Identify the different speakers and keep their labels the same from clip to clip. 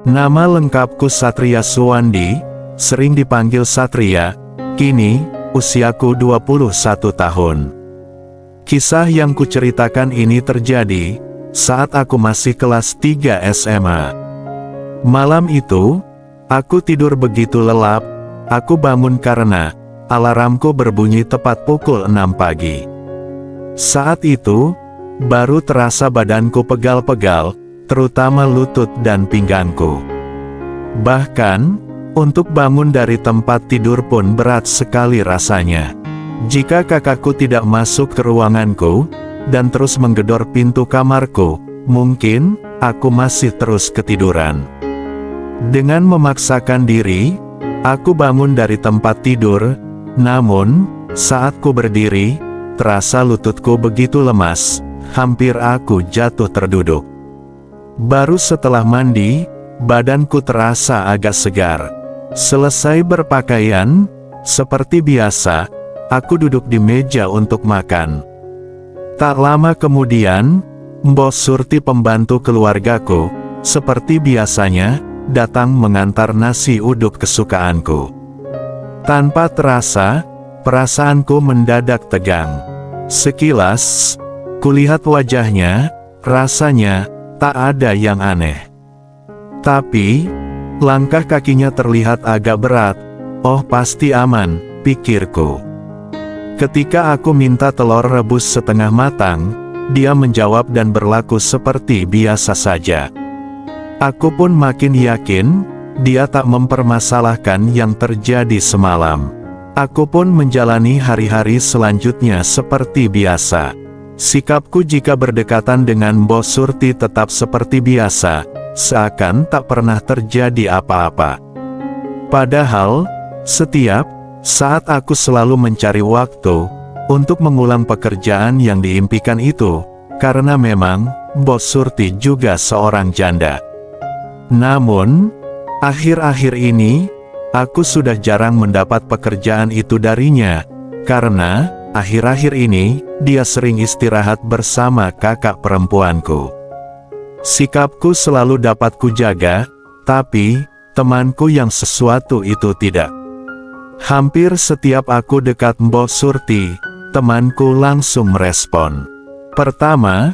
Speaker 1: Nama lengkapku Satria Suwandi, sering dipanggil Satria. Kini, usiaku 21 tahun. Kisah yang kuceritakan ini terjadi saat aku masih kelas 3 SMA. Malam itu, aku tidur begitu lelap. Aku bangun karena alarmku berbunyi tepat pukul 6 pagi. Saat itu, baru terasa badanku pegal-pegal, terutama lutut dan pinggangku. Bahkan, untuk bangun dari tempat tidur pun berat sekali rasanya. Jika kakakku tidak masuk ke ruanganku, dan terus menggedor pintu kamarku, mungkin aku masih terus ketiduran. Dengan memaksakan diri, aku bangun dari tempat tidur, namun, saat ku berdiri, terasa lututku begitu lemas, hampir aku jatuh terduduk. Baru setelah mandi, badanku terasa agak segar. Selesai berpakaian, seperti biasa, aku duduk di meja untuk makan. Tak lama kemudian, Mbok Surti pembantu keluargaku, seperti biasanya, datang mengantar nasi uduk kesukaanku. Tanpa terasa, perasaanku mendadak tegang. Sekilas, kulihat wajahnya, rasanya tak ada yang aneh. Tapi, langkah kakinya terlihat agak berat. Oh, pasti aman, pikirku. Ketika aku minta telur rebus setengah matang, dia menjawab dan berlaku seperti biasa saja. Aku pun makin yakin, dia tak mempermasalahkan yang terjadi semalam. Aku pun menjalani hari-hari selanjutnya seperti biasa. Sikapku jika berdekatan dengan Mbok Surti tetap seperti biasa, seakan tak pernah terjadi apa-apa. Padahal, setiap saat aku selalu mencari waktu untuk mengulang pekerjaan yang diimpikan itu, karena memang Mbok Surti juga seorang janda. Namun, akhir-akhir ini, aku sudah jarang mendapat pekerjaan itu darinya, karena akhir-akhir ini, dia sering istirahat bersama kakak perempuanku. Sikapku selalu dapat kujaga, tapi, temanku yang sesuatu itu tidak. Hampir setiap aku dekat Mbok Surti, temanku langsung merespon. Pertama,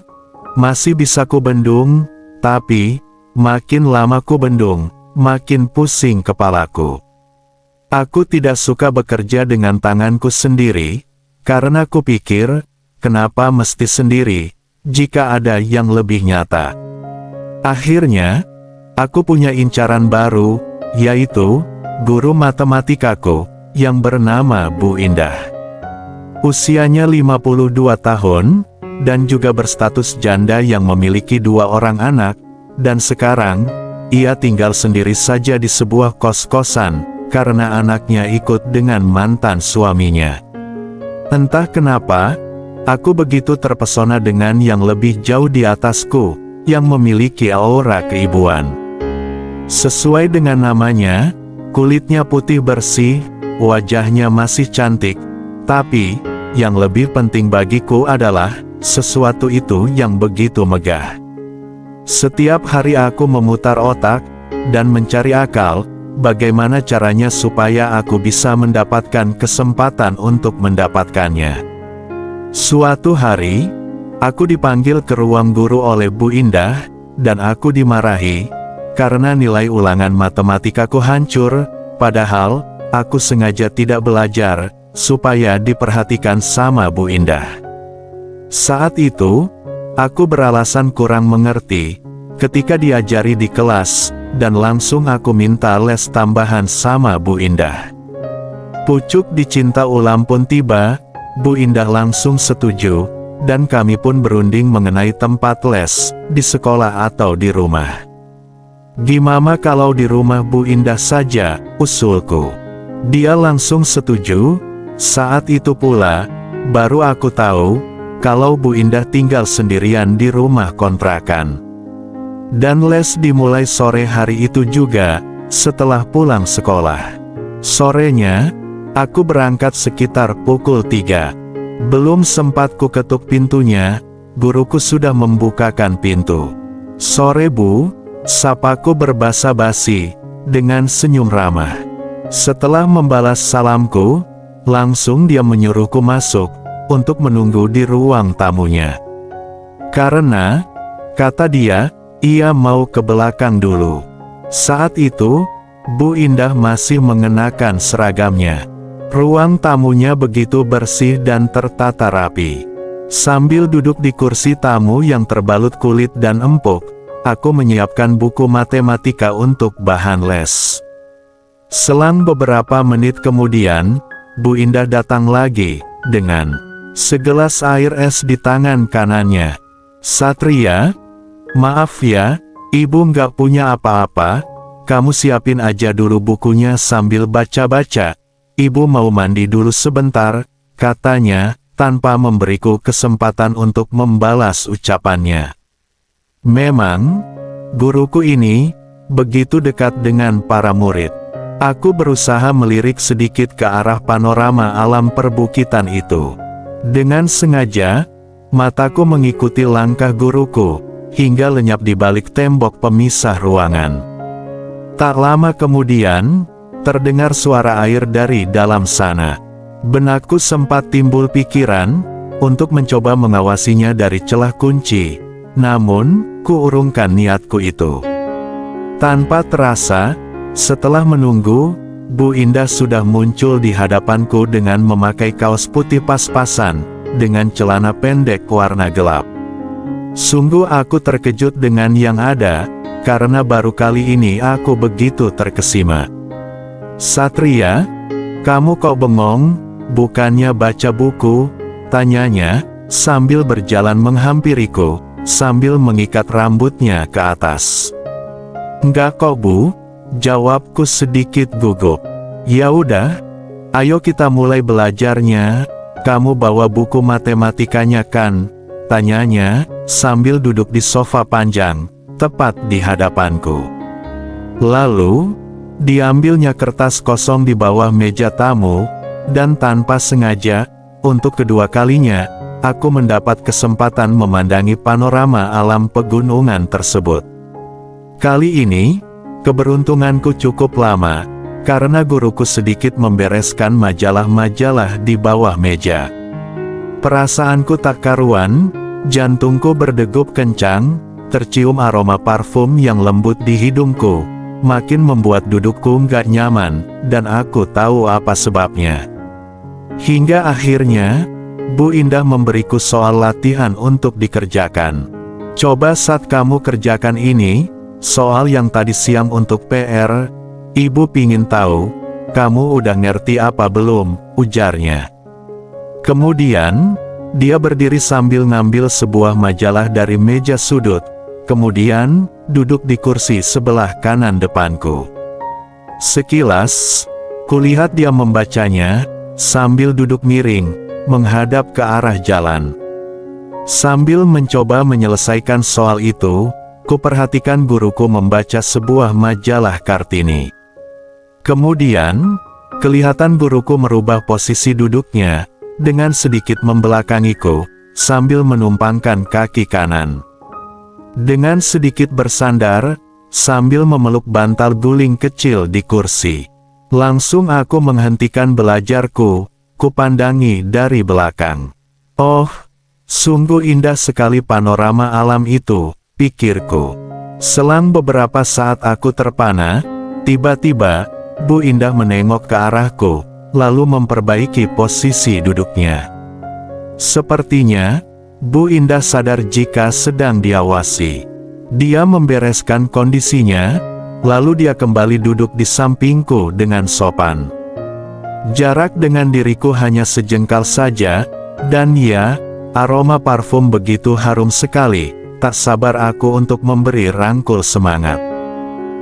Speaker 1: masih bisa ku bendung, tapi, makin lama ku bendung, makin pusing kepalaku. Aku tidak suka bekerja dengan tanganku sendiri, karena kupikir, kenapa mesti sendiri, jika ada yang lebih nyata. Akhirnya, aku punya incaran baru, yaitu, guru matematikaku, yang bernama Bu Indah. Usianya 52 tahun, dan juga berstatus janda yang memiliki 2 orang anak, dan sekarang, ia tinggal sendiri saja di sebuah kos-kosan, karena anaknya ikut dengan mantan suaminya. Entah kenapa, aku begitu terpesona dengan yang lebih jauh di atasku, yang memiliki aura keibuan. Sesuai dengan namanya, kulitnya putih bersih, wajahnya masih cantik, tapi, yang lebih penting bagiku adalah, sesuatu itu yang begitu megah. Setiap hari aku memutar otak, dan mencari akal, bagaimana caranya supaya aku bisa mendapatkan kesempatan untuk mendapatkannya. Suatu hari, aku dipanggil ke ruang guru oleh Bu Indah, dan aku dimarahi, karena nilai ulangan matematikaku hancur, padahal, aku sengaja tidak belajar, supaya diperhatikan sama Bu Indah. Saat itu, aku beralasan kurang mengerti, ketika diajari di kelas, dan langsung aku minta les tambahan sama Bu Indah. Pucuk dicinta ulam pun tiba, Bu Indah langsung setuju, dan kami pun berunding mengenai tempat les, di sekolah atau di rumah. Gimana kalau di rumah Bu Indah saja, usulku. Dia langsung setuju. Saat itu pula, baru aku tahu, kalau Bu Indah tinggal sendirian di rumah kontrakan. Dan les dimulai sore hari itu juga, setelah pulang sekolah. Sorenya, aku berangkat sekitar pukul 3. Belum sempat ku ketuk pintunya, guruku sudah membukakan pintu. "Sore Bu," sapaku berbasa-basi, dengan senyum ramah. Setelah membalas salamku, langsung dia menyuruhku masuk, untuk menunggu di ruang tamunya. Karena, kata dia, ia mau ke belakang dulu. Saat itu, Bu Indah masih mengenakan seragamnya. Ruang tamunya begitu bersih dan tertata rapi. Sambil duduk di kursi tamu yang terbalut kulit dan empuk, aku menyiapkan buku matematika untuk bahan les. Selang beberapa menit kemudian, Bu Indah datang lagi, dengan segelas air es di tangan kanannya. "Satria, maaf ya, ibu nggak punya apa-apa, kamu siapin aja dulu bukunya sambil baca-baca. Ibu mau mandi dulu sebentar," katanya, tanpa memberiku kesempatan untuk membalas ucapannya. Memang, guruku ini, begitu dekat dengan para murid. Aku berusaha melirik sedikit ke arah panorama alam perbukitan itu. Dengan sengaja, mataku mengikuti langkah guruku, hingga lenyap di balik tembok pemisah ruangan. Tak lama kemudian, terdengar suara air dari dalam sana. Benakku sempat timbul pikiran, untuk mencoba mengawasinya dari celah kunci. Namun, kuurungkan niatku itu. Tanpa terasa, setelah menunggu, Bu Indah sudah muncul di hadapanku dengan memakai kaos putih pas-pasan, dengan celana pendek warna gelap. Sungguh aku terkejut dengan yang ada, karena baru kali ini aku begitu terkesima. "Satria, kamu kok bengong, bukannya baca buku?" tanyanya, sambil berjalan menghampiriku, sambil mengikat rambutnya ke atas. "Enggak kok Bu," jawabku sedikit gugup. "Ya udah, ayo kita mulai belajarnya. Kamu bawa buku matematikanya kan?" tanyanya, sambil duduk di sofa panjang, tepat di hadapanku. Lalu, diambilnya kertas kosong di bawah meja tamu, dan tanpa sengaja, untuk kedua kalinya, aku mendapat kesempatan memandangi panorama alam pegunungan tersebut. Kali ini, keberuntunganku cukup lama, karena guruku sedikit membereskan majalah-majalah di bawah meja. Perasaanku tak karuan, jantungku berdegup kencang, tercium aroma parfum yang lembut di hidungku, makin membuat dudukku nggak nyaman, dan aku tahu apa sebabnya. Hingga akhirnya, Bu Indah memberiku soal latihan untuk dikerjakan. "Coba saat kamu kerjakan ini, soal yang tadi siang untuk PR, Ibu pingin tahu, kamu udah ngerti apa belum?" ujarnya. Kemudian, dia berdiri sambil ngambil sebuah majalah dari meja sudut, kemudian, duduk di kursi sebelah kanan depanku. Sekilas, kulihat dia membacanya, sambil duduk miring, menghadap ke arah jalan. Sambil mencoba menyelesaikan soal itu, kuperhatikan guruku membaca sebuah majalah Kartini. Kemudian, kelihatan guruku merubah posisi duduknya, dengan sedikit membelakangiku, sambil menumpangkan kaki kanan. Dengan sedikit bersandar, sambil memeluk bantal guling kecil di kursi. Langsung aku menghentikan belajarku, kupandangi dari belakang. "Oh, sungguh indah sekali panorama alam itu," pikirku. Selang beberapa saat aku terpana, tiba-tiba, Bu Indah menengok ke arahku, lalu memperbaiki posisi duduknya. Sepertinya, Bu Indah sadar jika sedang diawasi. Dia membereskan kondisinya, lalu dia kembali duduk di sampingku dengan sopan. Jarak dengan diriku hanya sejengkal saja, dan ya, aroma parfum begitu harum sekali, tak sabar aku untuk memberi rangkul semangat.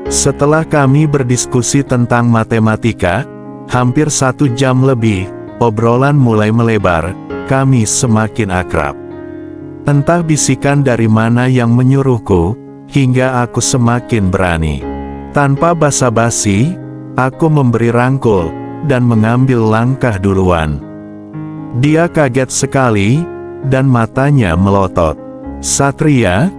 Speaker 1: Setelah kami berdiskusi tentang matematika, hampir 1 jam lebih, obrolan mulai melebar, kami semakin akrab. Entah bisikan dari mana yang menyuruhku, hingga aku semakin berani. Tanpa basa-basi, aku memberi rangkul, dan mengambil langkah duluan. Dia kaget sekali, dan matanya melotot. "Satria,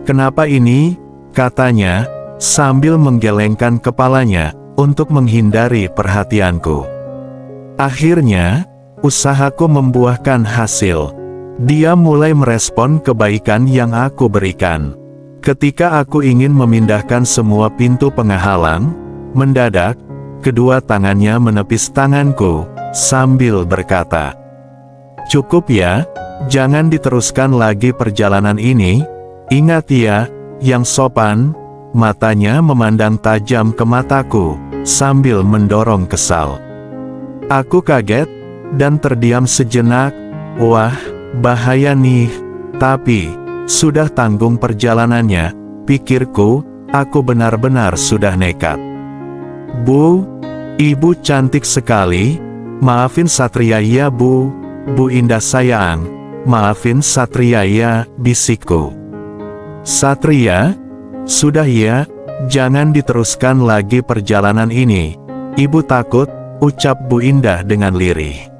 Speaker 1: kenapa ini?" katanya, sambil menggelengkan kepalanya untuk menghindari perhatianku. Akhirnya, usahaku membuahkan hasil. Dia mulai merespon kebaikan yang aku berikan. Ketika aku ingin memindahkan semua pintu penghalang, mendadak, kedua tangannya menepis tanganku, sambil berkata, "Cukup ya, jangan diteruskan lagi perjalanan ini. Ingat ya, yang sopan." Matanya memandang tajam ke mataku, sambil mendorong kesal. Aku kaget, dan terdiam sejenak. Wah, bahaya nih. Tapi sudah tanggung perjalanannya, pikirku, aku benar-benar sudah nekat. "Bu, ibu cantik sekali. Maafin Satria ya bu. Bu Indah sayang, maafin Satria ya," bisikku. "Satria, sudah ya, jangan diteruskan lagi perjalanan ini. Ibu takut," ucap Bu Indah dengan lirih.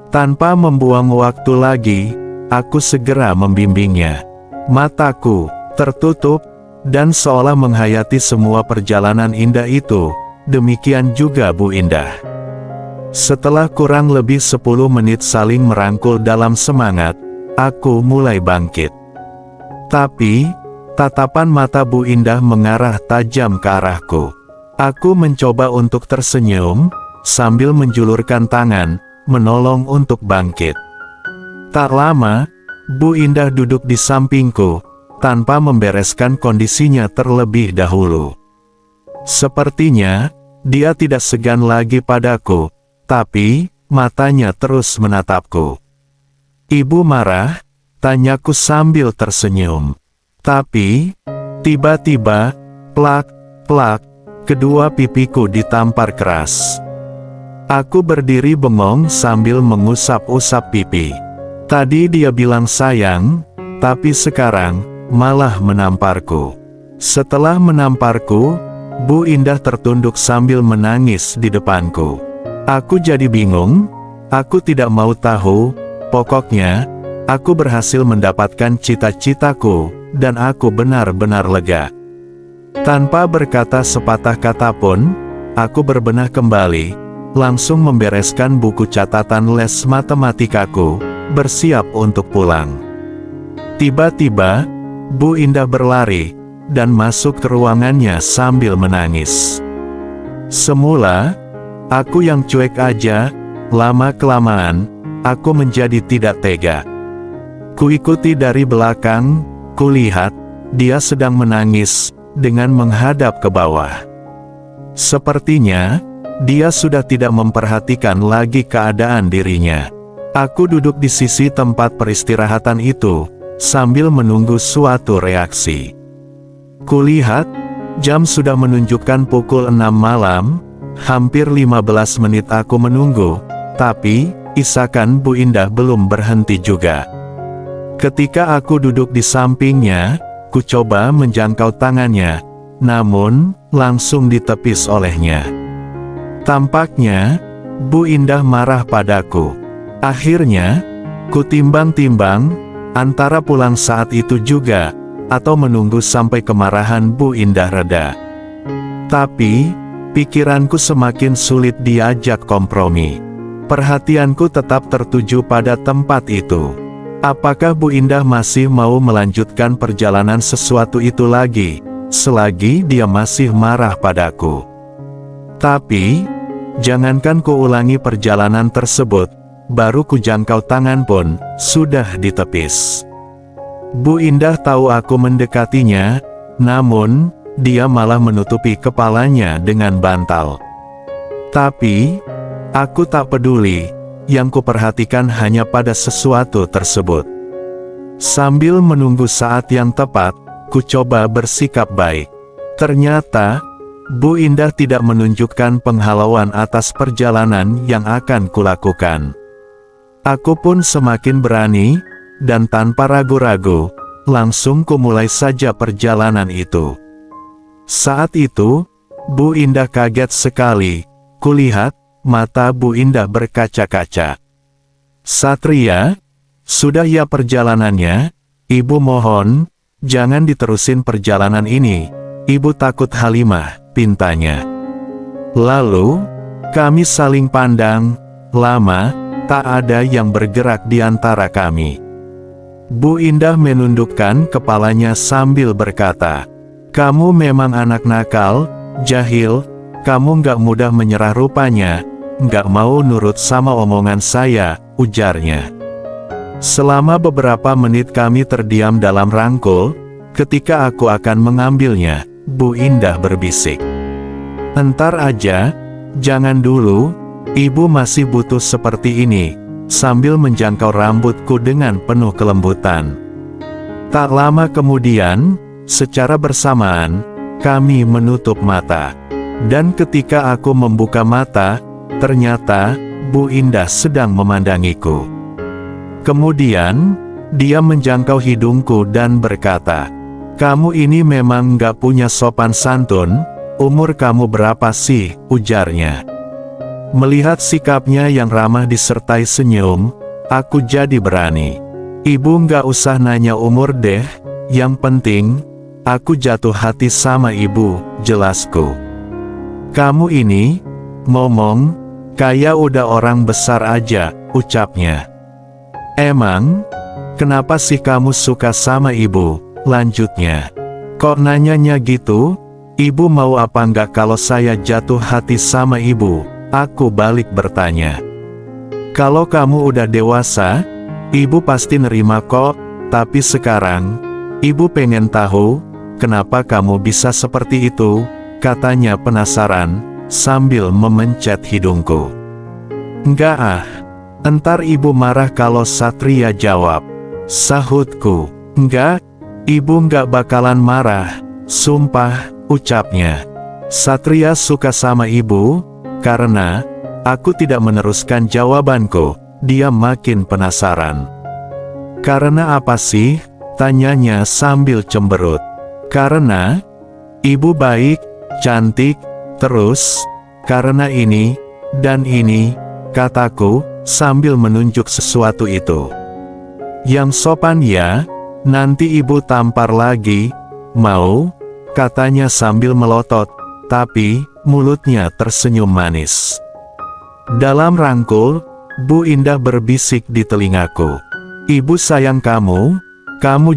Speaker 1: Tanpa membuang waktu lagi, aku segera membimbingnya. Mataku tertutup, dan seolah menghayati semua perjalanan indah itu. Demikian juga Bu Indah. Setelah kurang lebih 10 menit saling merangkul dalam semangat, aku mulai bangkit. Tapi, tatapan mata Bu Indah mengarah tajam ke arahku. Aku mencoba untuk tersenyum, sambil menjulurkan tangan, menolong untuk bangkit. Tak lama, Bu Indah duduk di sampingku, tanpa membereskan kondisinya terlebih dahulu. Sepertinya, dia tidak segan lagi padaku, tapi, matanya terus menatapku. "Ibu marah?" tanyaku sambil tersenyum. Tapi, tiba-tiba, plak, plak, kedua pipiku ditampar keras. Aku berdiri bengong sambil mengusap-usap pipi. Tadi dia bilang sayang, tapi sekarang, malah menamparku. Setelah menamparku, Bu Indah tertunduk sambil menangis di depanku. Aku jadi bingung, aku tidak mau tahu, pokoknya, aku berhasil mendapatkan cita-citaku, dan aku benar-benar lega. Tanpa berkata sepatah kata pun, aku berbenah kembali, langsung membereskan buku catatan les matematikaku, bersiap untuk pulang. Tiba-tiba, Bu Indah berlari, dan masuk ke ruangannya sambil menangis. Semula, aku yang cuek aja, lama-kelamaan, aku menjadi tidak tega. Kuikuti dari belakang, kulihat, dia sedang menangis, dengan menghadap ke bawah. Sepertinya, dia sudah tidak memperhatikan lagi keadaan dirinya. Aku duduk di sisi tempat peristirahatan itu, sambil menunggu suatu reaksi. Kulihat, jam sudah menunjukkan pukul 6 malam, hampir 15 menit aku menunggu, tapi, isakan Bu Indah belum berhenti juga. Ketika aku duduk di sampingnya, ku coba menjangkau tangannya, namun, langsung ditepis olehnya. Tampaknya, Bu Indah marah padaku. Akhirnya, ku timbang-timbang, antara pulang saat itu juga, atau menunggu sampai kemarahan Bu Indah reda. Tapi, pikiranku semakin sulit diajak kompromi. Perhatianku tetap tertuju pada tempat itu. Apakah Bu Indah masih mau melanjutkan perjalanan sesuatu itu lagi, selagi dia masih marah padaku? Tapi, jangankan ku ulangi perjalanan tersebut, baru ku jangkau tangan pun, sudah ditepis. Bu Indah tahu aku mendekatinya, namun, dia malah menutupi kepalanya dengan bantal. Tapi, aku tak peduli, yang kuperhatikan hanya pada sesuatu tersebut. Sambil menunggu saat yang tepat, ku coba bersikap baik. Ternyata, Bu Indah tidak menunjukkan penghalauan atas perjalanan yang akan kulakukan. Aku pun semakin berani, dan tanpa ragu-ragu, langsung kumulai saja perjalanan itu. Saat itu, Bu Indah kaget sekali. Kulihat, mata Bu Indah berkaca-kaca. "Satria, sudah ya perjalanannya, Ibu mohon, jangan diterusin perjalanan ini," Ibu takut Halimah, pintanya. Lalu, kami saling pandang, lama, tak ada yang bergerak di antara kami. Bu Indah menundukkan kepalanya sambil berkata, "Kamu memang anak nakal, jahil, kamu gak mudah menyerah rupanya, gak mau nurut sama omongan saya," ujarnya. Selama beberapa menit kami terdiam dalam rangkul. Ketika aku akan mengambilnya, Bu Indah berbisik, "Entar aja, jangan dulu, ibu masih butuh seperti ini," sambil menjangkau rambutku dengan penuh kelembutan. Tak lama kemudian, secara bersamaan, kami menutup mata. Dan ketika aku membuka mata, ternyata, Bu Indah sedang memandangiku. Kemudian, dia menjangkau hidungku dan berkata, "Kamu ini memang gak punya sopan santun, umur kamu berapa sih?" ujarnya. Melihat sikapnya yang ramah disertai senyum, aku jadi berani. "Ibu gak usah nanya umur deh, yang penting, aku jatuh hati sama ibu," jelasku. "Kamu ini, ngomong, kayak udah orang besar aja," ucapnya. "Emang, kenapa sih kamu suka sama ibu?" lanjutnya. "Kok nanyanya gitu? Ibu mau apa enggak kalau saya jatuh hati sama ibu?" aku balik bertanya. "Kalau kamu udah dewasa, ibu pasti nerima kok, tapi sekarang, ibu pengen tahu, kenapa kamu bisa seperti itu?" katanya penasaran, sambil memencet hidungku. "Enggak ah, entar ibu marah kalau Satria jawab," sahutku. "Enggak, ibu nggak bakalan marah, sumpah," ucapnya. "Satria suka sama ibu." Karena aku tidak meneruskan jawabanku, dia makin penasaran. "Karena apa sih?" tanyanya sambil cemberut. "Karena ibu baik, cantik, terus karena ini dan ini," kataku sambil menunjuk sesuatu itu. "Yang sopan ya, nanti ibu tampar lagi, mau?" katanya sambil melotot, tapi mulutnya tersenyum manis. Dalam rangkul, Bu Indah berbisik di telingaku, "Ibu sayang kamu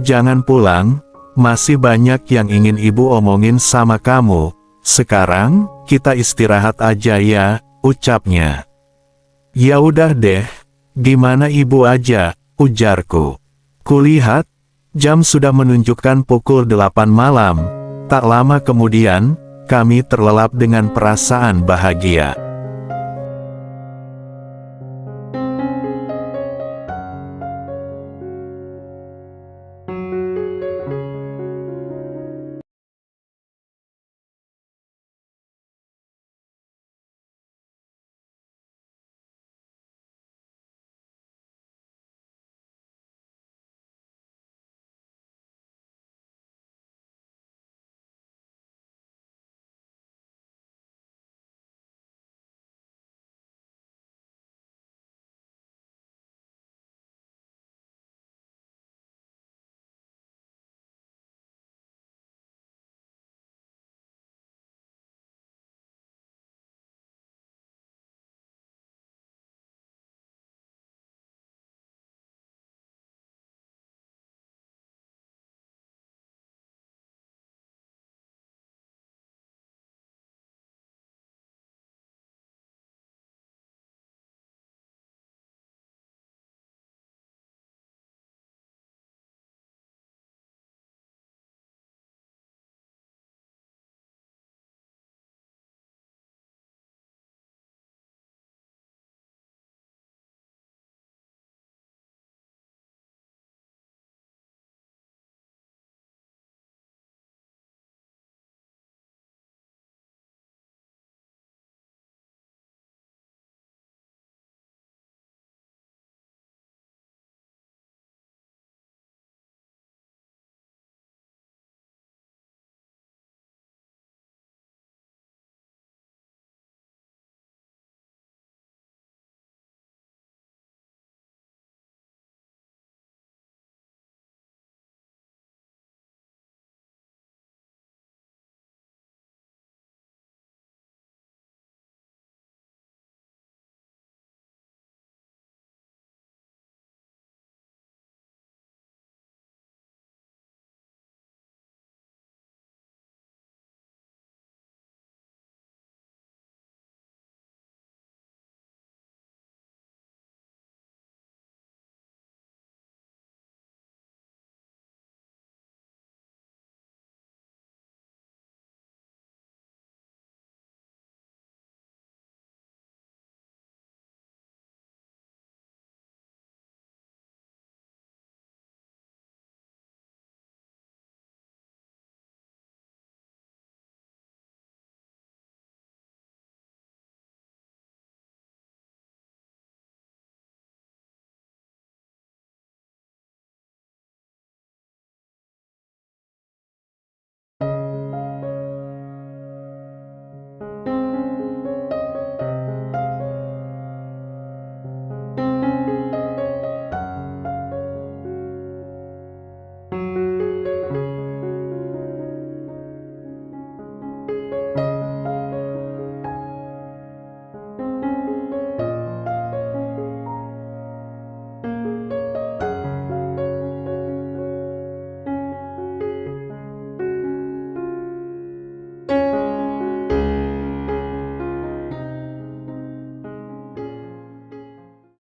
Speaker 1: jangan pulang, masih banyak yang ingin ibu omongin sama kamu. Sekarang, kita istirahat aja ya," ucapnya. "Ya udah deh, gimana ibu aja," ujarku. Kulihat, jam sudah menunjukkan pukul 8 malam. Tak lama kemudian, kami terlelap dengan perasaan bahagia.